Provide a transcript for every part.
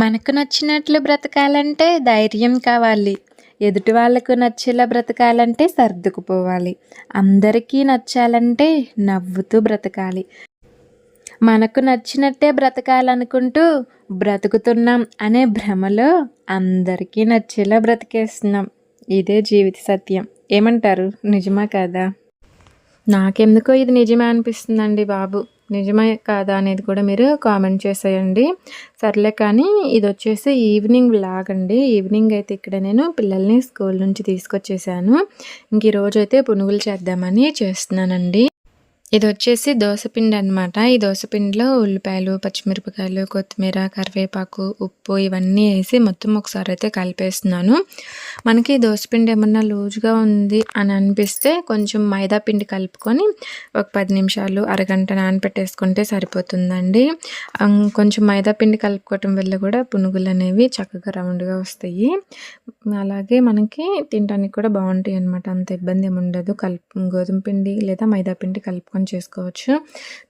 మనకు నచ్చినట్లు బ్రతకాలంటే ధైర్యం కావాలి. ఎదుటి వాళ్ళకు నచ్చేలా బ్రతకాలంటే సర్దుకుపోవాలి. అందరికీ నచ్చాలంటే నవ్వుతూ బ్రతకాలి. మనకు నచ్చినట్టే బ్రతకాలనుకుంటూ బ్రతుకుతున్నాం అనే భ్రమలో అందరికీ నచ్చేలా బ్రతికేస్తున్నాం. ఇదే జీవిత సత్యం. ఏమంటారు? నిజమా కాదా? నాకెందుకో ఇది నిజమే అనిపిస్తుందండి బాబు. నిజమే కాదా అనేది కూడా మీరు కామెంట్ చేసేయండి. సర్లే కానీ ఇదొచ్చేసి ఈవినింగ్ వ్లాగ్ అండి. ఈవినింగ్ అయితే ఇక్కడ నేను పిల్లల్ని స్కూల్ నుంచి తీసుకొచ్చేసాను. ఇంక ఈరోజైతే పునుగులు చేద్దామని చేస్తున్నానండి. ఇదొచ్చేసి దోసపిండి అనమాట. ఈ దోసపిండిలో ఉల్లిపాయలు, పచ్చిమిరపకాయలు, కొత్తిమీర, కరివేపాకు, ఉప్పు ఇవన్నీ వేసి మొత్తం ఒకసారి అయితే కలిపేస్తున్నాను. మనకి దోసపిండి ఏమన్నా లూజ్గా ఉంది అని అనిపిస్తే కొంచెం మైదా పిండి కలుపుకొని ఒక 10 నిమిషాలు, అరగంట నానబెట్టేసుకుంటే సరిపోతుందండి. కొంచెం మైదా పిండి కలుపుకోవటం వల్ల కూడా పునుగులు అనేవి చక్కగా రౌండ్గా వస్తాయి. అలాగే మనకి తినడానికి కూడా బాగుంటాయి అనమాట. అంత ఇబ్బంది ఏమి ఉండదు. గోధుమ పిండి లేదా మైదా పిండి కలుపుకొని చేసుకోవచ్చు.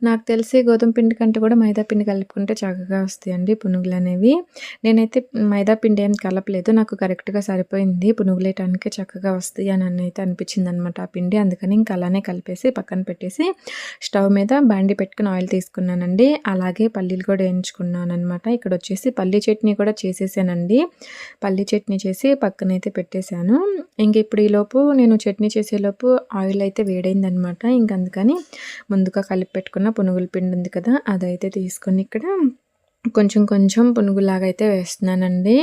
నాకు తెలిసి గోధుమ పిండి కంటే కూడా మైదా పిండి కలుపుకుంటే చక్కగా వస్తాయండి పునుగులు అనేవి. నేనైతే మైదా పిండి ఏం కలపలేదు. నాకు కరెక్ట్గా సరిపోయింది. పునుగులు వేయటానికి చక్కగా వస్తాయి అని అయితే అనిపించింది అనమాట ఆ పిండి. అందుకని ఇంకా అలానే కలిపేసి పక్కన పెట్టేసి స్టవ్ మీద బాండి పెట్టుకుని ఆయిల్ తీసుకున్నానండి. అలాగే పల్లీలు కూడా వేయించుకున్నాను అనమాట. ఇక్కడ వచ్చేసి పల్లీ చట్నీ కూడా చేసేసానండి. పల్లీ చట్నీ చేసి పక్కనైతే పెట్టేశాను. ఇంక ఇప్పుడు ఈలోపు నేను చట్నీ చేసేలోపు ఆయిల్ అయితే వేడైందనమాట. ఇంక అందుకని ముందుగా కలిపి పెట్టుకున్న పునుగుల పిండి ఉంది కదా, అదైతే తీసుకొని ఇక్కడ కొంచెం కొంచెం పునుగులాగా అయితే వేస్తున్నానండి.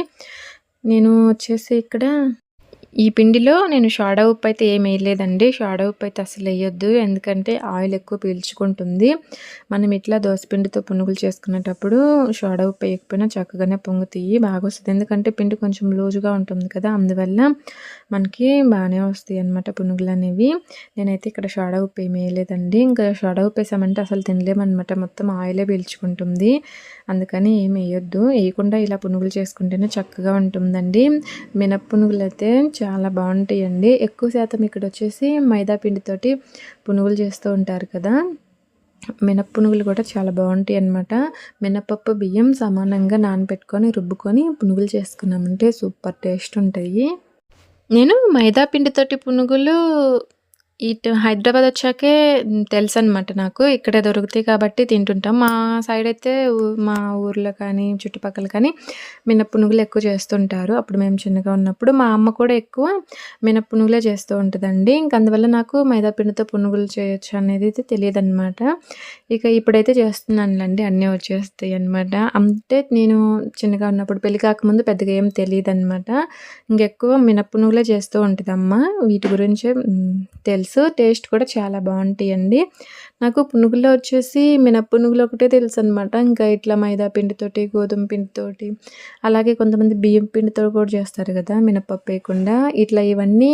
నేను వచ్చేసి ఇక్కడ ఈ పిండిలో నేను సోడా ఉప్పు అయితే ఏమి వేయలేదండి. సోడా ఉప్పు అయితే అసలు వేయొద్దు, ఎందుకంటే ఆయిల్ ఎక్కువ పీల్చుకుంటుంది. మనం ఇట్లా దోసపిండితో పునుగులు చేసుకునేటప్పుడు సోడా ఉప్పు వేయకపోయినా చక్కగానే పొంగుతాయి, బాగా వస్తుంది. ఎందుకంటే పిండి కొంచెం లూజుగా ఉంటుంది కదా, అందువల్ల మనకి బాగానే వస్తాయి అన్నమాట పునుగులు అనేవి. నేనైతే ఇక్కడ సోడా ఉప్పు ఏమి వేయలేదండి. ఇంకా సోడా ఉప్పు వేసామంటే అసలు తినలేమన్నమాట, మొత్తం ఆయిలే పీల్చుకుంటుంది. అందుకని ఏమి వేయొద్దు. వేయకుండా ఇలా పునుగులు చేసుకుంటేనే చక్కగా ఉంటుందండి. మినప్పునుగులు అయితే చాలా బాగుంటాయండి. ఎక్కువ శాతం ఇక్కడ వచ్చేసి మైదా పిండితోటి పునుగులు చేస్తూ ఉంటారు కదా, మినప్పునుగులు కూడా చాలా బాగుంటాయి అన్నమాట. మినపప్పు బియ్యం సమానంగా నానబెట్టుకొని రుబ్బుకొని పునుగులు చేసుకున్నామంటే సూపర్ టేస్ట్ ఉంటాయి. నేను మైదా పిండితోటి పునుగులు ఇటు హైదరాబాద్ వచ్చాకే తెలుసనమాట నాకు. ఇక్కడే దొరుకుతాయి కాబట్టి తింటుంటాం. మా సైడ్ అయితే మా ఊర్లో కానీ చుట్టుపక్కల కానీ మినప్పునుగులు ఎక్కువ చేస్తుంటారు. అప్పుడు మేము చిన్నగా ఉన్నప్పుడు మా అమ్మ కూడా ఎక్కువ మినప్పునుగులే చేస్తూ ఉంటుందండి. ఇంక అందువల్ల నాకు మైదా పిండితో పునుగులు చేయొచ్చు అనేది అయితే తెలియదన్నమాట. ఇక ఇప్పుడైతే చేస్తున్నానులేండి, అన్నీ వచ్చేస్తాయి అనమాట. అంటే నేను చిన్నగా ఉన్నప్పుడు పెళ్లి కాకముందు పెద్దగా ఏం తెలియదన్నమాట. ఇంకెక్కువ మినప్పునుగులే చేస్తూ ఉంటుంది అమ్మ. వీటి గురించి తెలుసు. టేస్ట్ కూడా చాలా బాగుంటాయండి. నాకు పునుగుల్లో వచ్చేసి మినప్పునుగులు ఒకటే తెలుసు అనమాట. ఇంకా ఇట్లా మైదా పిండితోటి, గోధుమ పిండితోటి, అలాగే కొంతమంది బియ్యం పిండితో కూడా చేస్తారు కదా మినపప్పు వేయకుండా. ఇట్లా ఇవన్నీ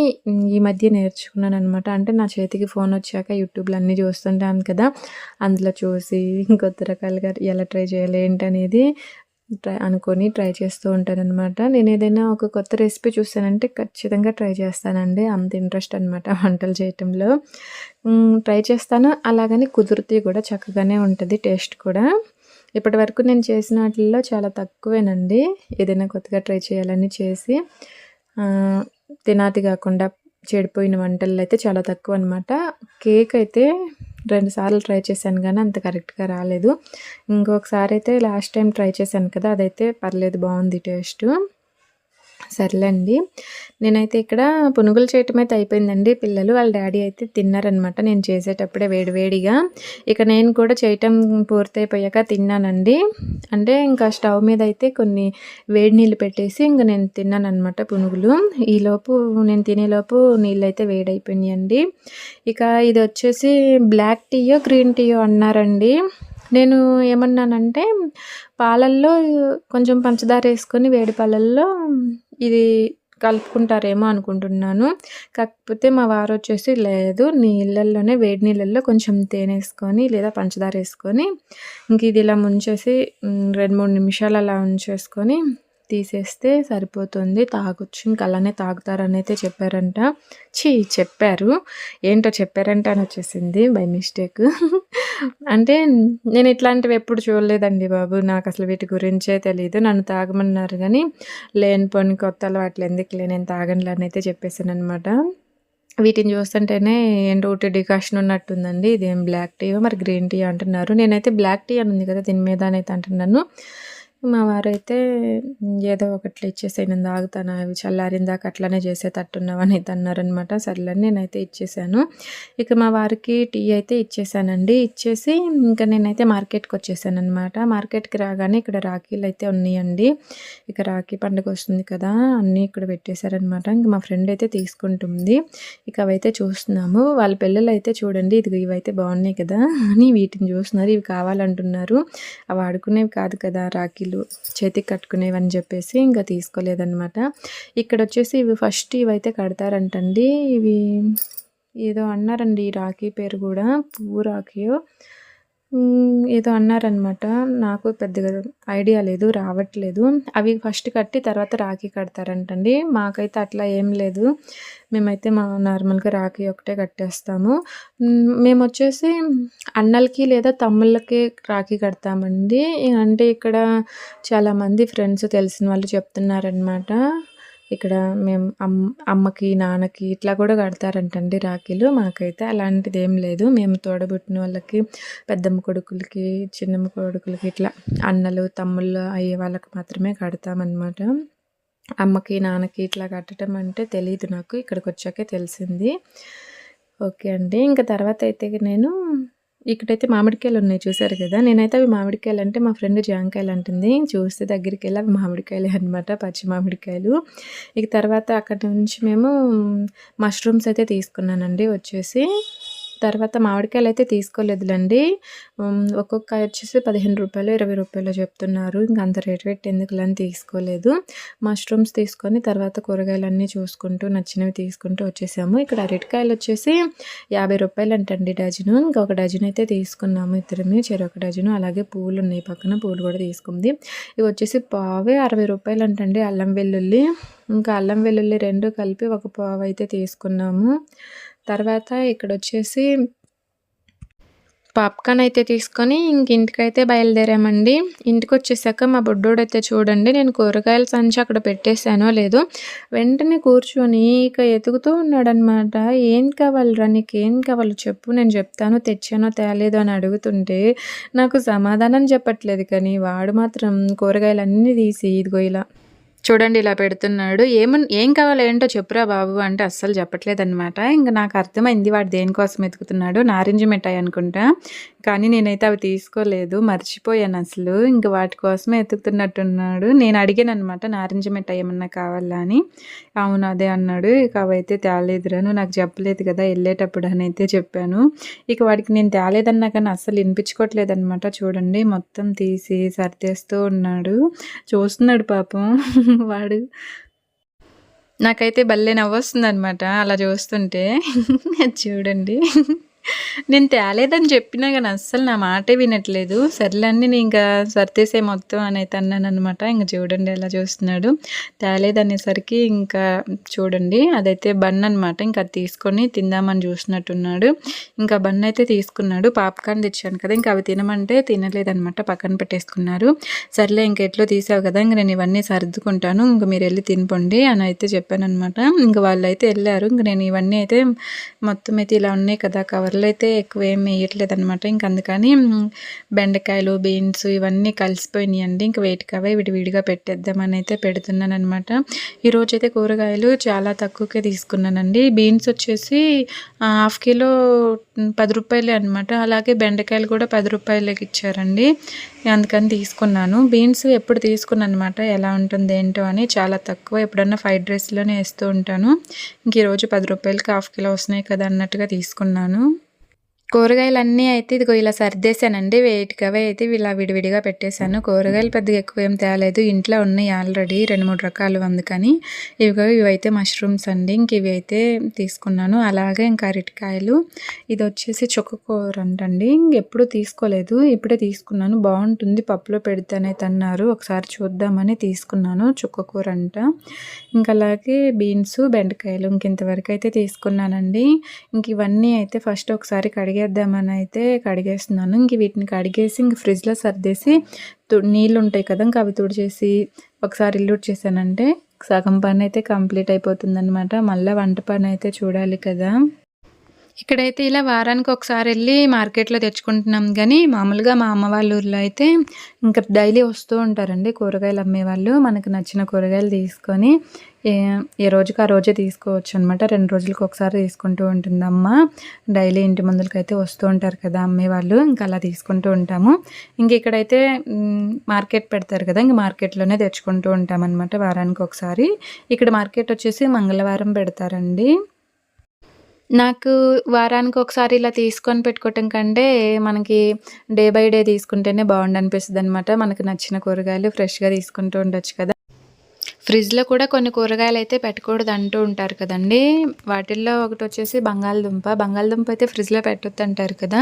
ఈ మధ్య నేర్చుకున్నాను అనమాట. అంటే నా చేతికి ఫోన్ వచ్చాక యూట్యూబ్లో అన్నీ చూస్తుంటాను కదా, అందులో చూసి కొత్త రకాలుగా ఎలా ట్రై చేయాలి ఏంటనేది ట్రై చేస్తూ ఉంటానన్నమాట. నేను ఏదైనా ఒక కొత్త రెసిపీ చూసానంటే ఖచ్చితంగా ట్రై చేస్తానండి. అంత ఇంట్రెస్ట్ అనమాట వంటలు చేయటంలో. ట్రై చేస్తాను, అలాగని కుదురుతాయి కూడా, చక్కగానే ఉంటుంది టేస్ట్ కూడా. ఇప్పటి వరకు నేను చేసిన వాటిల్లో చాలా తక్కువేనండి ఏదైనా కొత్తగా ట్రై చేయాలని చేసి. తినాతి కాకుండా చెడిపోయిన వంటల్లో అయితే చాలా తక్కువ అనమాట. కేక్ అయితే 2 సార్లు ట్రై చేశాను కానీ అంత కరెక్ట్గా రాలేదు. ఇంకొకసారి అయితే లాస్ట్ టైం ట్రై చేశాను కదా, అదైతే పర్లేదు, బాగుంది టేస్ట్. సర్లేండి, నేనైతే ఇక్కడ పునుగులు చేయటం అయితే అయిపోయిందండి. పిల్లలు వాళ్ళ డాడీ అయితే తిన్నారనమాట నేను చేసేటప్పుడే వేడివేడిగా. ఇక నేను కూడా చేయటం పూర్తయిపోయాక తిన్నానండి. అంటే ఇంకా స్టవ్ మీద అయితే కొన్ని వేడి నీళ్ళు పెట్టేసి ఇంకా నేను తిన్నాను అనమాట పునుగులు. ఈలోపు నేను తినేలోపు నీళ్ళు అయితే వేడైపోయినాయండి. ఇక ఇది వచ్చేసి బ్లాక్ టీయో గ్రీన్ టీయో అన్నారండి. నేను ఏమన్నానంటే పాలల్లో కొంచెం పంచదార వేసుకొని వేడి పాలల్లో ఇది కలుపుకుంటారేమో అనుకుంటున్నాను. కాకపోతే మా వారు వచ్చేసి లేదు, నీళ్ళల్లోనే వేడి నీళ్ళల్లో కొంచెం తేనె వేసుకొని లేదా పంచదార వేసుకొని ఇంక ఇది ఇలా ముంచేసి 2-3 నిమిషాలు అలా ఉంచేసుకొని తీసేస్తే సరిపోతుంది, తాగొచ్చు, ఇంక అలానే తాగుతారని అయితే చెప్పారంట. చెప్పారు, ఏంటో చెప్పారంట అని వచ్చేసింది బై మిస్టేక్. అంటే నేను ఇట్లాంటివి ఎప్పుడు చూడలేదండి బాబు, నాకు అసలు వీటి గురించే తెలీదు. నన్ను తాగమన్నారు కానీ లేనిపోని కొత్త అలవాట్లు ఎందుకులే, నేను తాగనులే అని అయితే చెప్పేసాను అనమాట. వీటిని చూస్తుంటేనే ఏంటో ఒకటి డికాషన్ ఉన్నట్టుందండి. ఇదేం బ్లాక్ టీ మరి గ్రీన్ టీ అంటున్నారు. నేనైతే బ్లాక్ టీ అని ఉంది కదా దీని మీద అయితే అంటున్నాను. మా వారైతే ఏదో ఒకటి ఇచ్చేసాయి, నేను తాగుతాను, అవి చల్లారిందాక అట్లానే చేసేటట్టున్నావని అయితే అన్నారనమాట. సర్లేని నేనైతే ఇచ్చేసాను. ఇక మా వారికి టీ అయితే ఇచ్చేసానండి. ఇచ్చేసి ఇంకా నేనైతే మార్కెట్కి వచ్చేసాను అనమాట. మార్కెట్కి రాగానే ఇక్కడ రాఖీలు అయితే ఉన్నాయండి. ఇక రాఖీ పండుగ వస్తుంది కదా, అన్నీ ఇక్కడ పెట్టేశారనమాట. ఇంకా మా ఫ్రెండ్ అయితే తీసుకుంటుంది. ఇక అవైతే చూస్తున్నాము. వాళ్ళ పిల్లలు అయితే చూడండి, ఇది ఇవైతే బాగున్నాయి కదా అని వీటిని చూస్తున్నారు. ఇవి కావాలంటున్నారు. అవి ఆడుకునేవి కాదు కదా రాఖీలు, చేతికి కట్టుకునేవని చెప్పేసి ఇంకా తీసుకోలేదన్నమాట. ఇక్కడ వచ్చేసి ఇవి ఫస్ట్ ఇవైతే కడతారంటండి. ఇవి ఏదో అన్నారండి, ఈ రాఖీ పేరు కూడా పువ్వు రాఖీయో ఏదో అన్నారనమాట. నాకు పెద్దగా ఐడియా లేదు, రావట్లేదు. అవి ఫస్ట్ కట్టి తర్వాత రాఖీ కడతారంటండి. మాకైతే అట్లా ఏం లేదు, మేమైతే నార్మల్గా రాఖీ ఒకటే కట్టేస్తాము. మేము వచ్చేసి అన్నలకి లేదా తమ్ముళ్ళకి రాఖీ కడతామండి. అంటే ఇక్కడ చాలామంది ఫ్రెండ్స్ తెలిసిన వాళ్ళు చెప్తున్నారనమాట, ఇక్కడ మేము అమ్మకి నాన్నకి ఇట్లా కూడా కడతారంటండి రాఖీలు. మాకైతే అలాంటిది ఏం లేదు. మేము తోడబుట్టిన వాళ్ళకి, పెద్దమ్మ కొడుకులకి, చిన్నమ్మ కొడుకులకి, ఇట్లా అన్నలు తమ్ముళ్ళు అయ్యే వాళ్ళకి మాత్రమే కడతామన్నమాట. అమ్మకి నాన్నకి ఇట్లా కట్టడం అంటే తెలియదు నాకు, ఇక్కడికి వచ్చాకే తెలిసింది. ఓకే అండి. ఇంకా తర్వాత అయితే నేను ఇక్కడైతే మామిడికాయలు ఉన్నాయి చూసారు కదా. నేనైతే అవి మామిడికాయలు అంటే మా ఫ్రెండ్ జాంకాయలు అంటుంది. చూస్తే దగ్గరికి వెళ్ళి అవి మామిడికాయలే అనమాట, పచ్చి మామిడికాయలు. ఇక తర్వాత అక్కడి నుంచి మేము మష్రూమ్స్ అయితే తీసుకున్నానండి వచ్చేసి. తర్వాత మామిడికాయలు అయితే తీసుకోలేదులండి. ఒక్కొక్క వచ్చేసి 15 రూపాయలు 20 రూపాయలు చెప్తున్నారు. ఇంకా అంత రేట్ పెట్టి ఎందుకులని తీసుకోలేదు. మష్రూమ్స్ తీసుకొని తర్వాత కూరగాయలన్నీ చూసుకుంటూ నచ్చినవి తీసుకుంటూ వచ్చేసాము. ఇక్కడ అరటికాయలు వచ్చేసి 50 రూపాయలు అంటండి డజను. ఇంకా ఒక డజన్ అయితే తీసుకున్నాము ఇద్దరిని, చెరొక డజను. అలాగే పూలు ఉన్నాయి పక్కన, పూలు కూడా తీసుకుంది. ఇవి వచ్చేసి పావే 60 రూపాయలు అంటండి. అల్లం వెల్లుల్లి, ఇంకా అల్లం వెల్లుల్లి రెండు కలిపి ఒక పావు అయితే తీసుకున్నాము. తర్వాత ఇక్కడ వచ్చేసి పాప్కార్న్ అయితే తీసుకొని ఇంటికైతే బయలుదేరామండి. ఇంటికి వచ్చేసాక మా బుడ్డోడైతే చూడండి, నేను కూరగాయల సంచి అక్కడ పెట్టేశానో లేదో వెంటనే కూర్చొని ఇక ఎతుకుతూ ఉన్నాడనమాట. ఏం కావాలరా, నీకేం కావాలో చెప్పు, నేను చెప్తాను, తెచ్చానో తేలేదో అని అడుగుతుంటే నాకు సమాధానం చెప్పట్లేదు. కానీ వాడు మాత్రం కూరగాయలన్నీ తీసి ఇదిగో ఇలా చూడండి ఇలా పెడుతున్నాడు. ఏం కావాలో ఏంటో చెప్పురా బాబు అంటే అస్సలు చెప్పట్లేదన్నమాట. ఇంకా నాకు అర్థమైంది వాడు దేనికోసం ఎతుకుతున్నాడు, నారింజ మిఠాయి అనుకుంటా. కానీ నేనైతే అవి తీసుకోలేదు, మర్చిపోయాను అసలు. ఇంకా వాటి కోసమే ఎతుకుతున్నట్టున్నాడు. నేను అడిగాను అనమాట, నారింజ మిఠాయి ఏమన్నా కావాలా అని. అవును అదే అన్నాడు. ఇక అవైతే తేలేదురా, నువ్వు నాకు చెప్పలేదు కదా వెళ్ళేటప్పుడు అని అయితే చెప్పాను. ఇక వాడికి నేను తేలేదన్నా కానీ అస్సలు వినిపించుకోవట్లేదు అనమాట. చూడండి మొత్తం తీసి సర్దేస్తూ ఉన్నాడు, చూస్తున్నాడు పాపం వాడు. నాకైతే భలే నవ్వొస్తుంది అనమాట అలా చూస్తుంటే. చూడండి నేను తేలేదని చెప్పినా కానీ అస్సలు నా మాటే వినట్లేదు. సర్లేండి నేను ఇంకా సర్దేసే మొత్తం అని అయితే అన్నాను అనమాట. ఇంకా చూడండి ఎలా చూస్తున్నాడు. తేలేదనేసరికి ఇంకా చూడండి అదైతే బన్ అనమాట. ఇంకా అది తీసుకొని తిందామని చూసినట్టున్నాడు. ఇంకా బన్ అయితే తీసుకున్నాడు. పాప్కార్న్ తెచ్చాను కదా, ఇంకా అవి తినమంటే తినలేదనమాట, పక్కన పెట్టేసుకున్నారు. సర్లే ఇంక ఎట్లో తీసావు కదా, ఇంక నేను ఇవన్నీ సర్దుకుంటాను, ఇంక మీరు వెళ్ళి తినిపోండి అని అయితే చెప్పాను అనమాట. ఇంక వాళ్ళు అయితే వెళ్ళారు. ఇంక నేను ఇవన్నీ అయితే మొత్తం అయితే ఇలా ఉన్నాయి కదా, కవర్లు అయితే ఎక్కువ ఏం వేయట్లేదు అనమాట. ఇంక అందుకని బెండకాయలు, బీన్స్ ఇవన్నీ కలిసిపోయినాయండి. ఇంక వేటికవే విడివిడిగా పెట్టేద్దామని అయితే పెడుతున్నాను అనమాట. ఈరోజు అయితే కూరగాయలు చాలా తక్కువకే తీసుకున్నానండి. బీన్స్ వచ్చేసి 1/2 కిలో 10 రూపాయలే అనమాట. అలాగే బెండకాయలు కూడా 10 రూపాయలకి ఇచ్చారండి. అందుకని తీసుకున్నాను. బీన్స్ ఎప్పుడు తీసుకున్నాను అనమాట, ఎలా ఉంటుంది ఏంటో అని. చాలా తక్కువ, ఎప్పుడన్నా ఫ్రైడ్ రైస్లోనే వేస్తూ ఉంటాను. ఇంక ఈరోజు 10 రూపాయలకి 1/2 కిలో వస్తున్నాయి కదా అన్నట్టుగా తీసుకున్నాను. కూరగాయలన్నీ అయితే ఇదిగో ఇలా సర్దేశానండి. వేటికవే అయితే ఇలా విడివిడిగా పెట్టేశాను. కూరగాయలు పెద్దగా ఎక్కువ ఏం తేలేదు. ఇంట్లో ఉన్నాయి ఆల్రెడీ 2, 3 రకాలు అందుకని. ఇవైతే మష్రూమ్స్ అండి. ఇంక ఇవి అయితే తీసుకున్నాను. అలాగే ఇంకా అరటికాయలు. ఇది వచ్చేసి చుక్కకూర అంటండి. ఇంకెప్పుడు తీసుకోలేదు. ఇప్పుడే తీసుకున్నాను. బాగుంటుంది పప్పులో పెడితేనైతే అన్నారు. ఒకసారి చూద్దామని తీసుకున్నాను. చుక్కకూర అంట. ఇంకా అలాగే బీన్స్, బెండకాయలు ఇంతవరకు అయితే తీసుకున్నానండి. ఇంక ఇవన్నీ అయితే ఫస్ట్ ఒకసారి కడిగేద్దామని అయితే కడిగేస్తున్నాను. ఇంక వీటిని కడిగేసి ఇంక ఫ్రిడ్జ్లో సర్దేసి నీళ్ళు ఉంటాయి కదా, ఇంకా అవి తుడిచేసి ఒకసారి ఇల్లు ఉడిచేసానంటే సగం పని అయితే కంప్లీట్ అయిపోతుందన్నమాట. మళ్ళీ వంట పని అయితే చూడాలి కదా. ఇక్కడైతే ఇలా వారానికి ఒకసారి వెళ్ళి మార్కెట్లో తెచ్చుకుంటున్నాం. కానీ మామూలుగా మా అమ్మ వాళ్ళ ఊర్లో అయితే ఇంకా డైలీ వస్తూ ఉంటారండి కూరగాయలు అమ్మేవాళ్ళు. మనకు నచ్చిన కూరగాయలు తీసుకొని ఏ రోజుకి ఆ రోజే తీసుకోవచ్చు అనమాట. 2 రోజులకు ఒకసారి తీసుకుంటూ ఉంటుంది అమ్మ. డైలీ ఇంటి ముందులకైతే వస్తూ ఉంటారు కదా అమ్మేవాళ్ళు. ఇంకా అలా తీసుకుంటూ ఉంటాము. ఇంక ఇక్కడైతే మార్కెట్ పెడతారు కదా, ఇంక మార్కెట్లోనే తెచ్చుకుంటూ ఉంటాం అనమాట వారానికి ఒకసారి. ఇక్కడ మార్కెట్ వచ్చేసి మంగళవారం పెడతారండి. నాకు వారానికి ఒకసారి ఇలా తీసుకొని పెట్టుకోవటం కంటే మనకి డే బై డే తీసుకుంటేనే బాగుండనిపిస్తుందనమాట. మనకు నచ్చిన కూరగాయలు ఫ్రెష్‌గా తీసుకుంటూ ఉండొచ్చు కదా. ఫ్రిడ్జ్‌లో కూడా కొన్ని కూరగాయలు అయితే పెట్టకూడదు అంటూ ఉంటారు కదండీ. వాటిల్లో ఒకటి వచ్చేసి బంగాళదుంప అయితే ఫ్రిడ్జ్‌లో పెట్టొద్దు అంటారు కదా.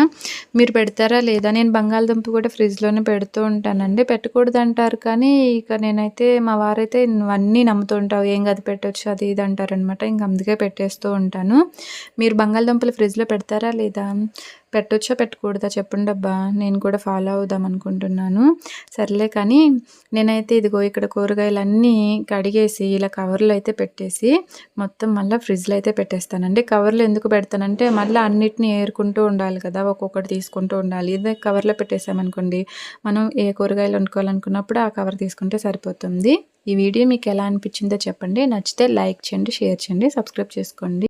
మీరు పెడతారా లేదా? నేను బంగాళదుంప కూడా ఫ్రిడ్జ్‌లోనే పెడుతూ ఉంటానండి. పెట్టకూడదు అంటారు కానీ ఇక నేనైతే మా వారైతే నువ్వన్నీ నమ్ముతూ ఉంటావు, ఏం కాదు పెట్టొచ్చు అది ఇది అంటారనమాట. ఇంక అందుకే పెట్టేస్తూ ఉంటాను. మీరు బంగాళదుంపలు ఫ్రిడ్జ్‌లో పెడతారా లేదా? పెట్టొచ్చా పెట్టకూడదా చెప్పండబ్బా, నేను కూడా ఫాలో అవుదాం అనుకుంటున్నాను. సర్లే కానీ నేనైతే ఇదిగో ఇక్కడ కూరగాయలన్నీ కడిగేసి ఇలా కవర్లో అయితే పెట్టేసి మొత్తం మళ్ళీ ఫ్రిడ్జ్లో అయితే పెట్టేస్తానండి. కవర్లో ఎందుకు పెడతానంటే మళ్ళీ అన్నిటిని ఏరుకుంటూ ఉండాలి కదా, ఒక్కొక్కటి తీసుకుంటూ ఉండాలి. ఇదే కవర్లో పెట్టేసామనుకోండి, మనం ఏ కూరగాయలు వండుకోవాలనుకున్నప్పుడు ఆ కవర్ తీసుకుంటే సరిపోతుంది. ఈ వీడియో మీకు ఎలా అనిపించిందో చెప్పండి. నచ్చితే లైక్ చేయండి, షేర్ చేయండి, సబ్స్క్రైబ్ చేసుకోండి.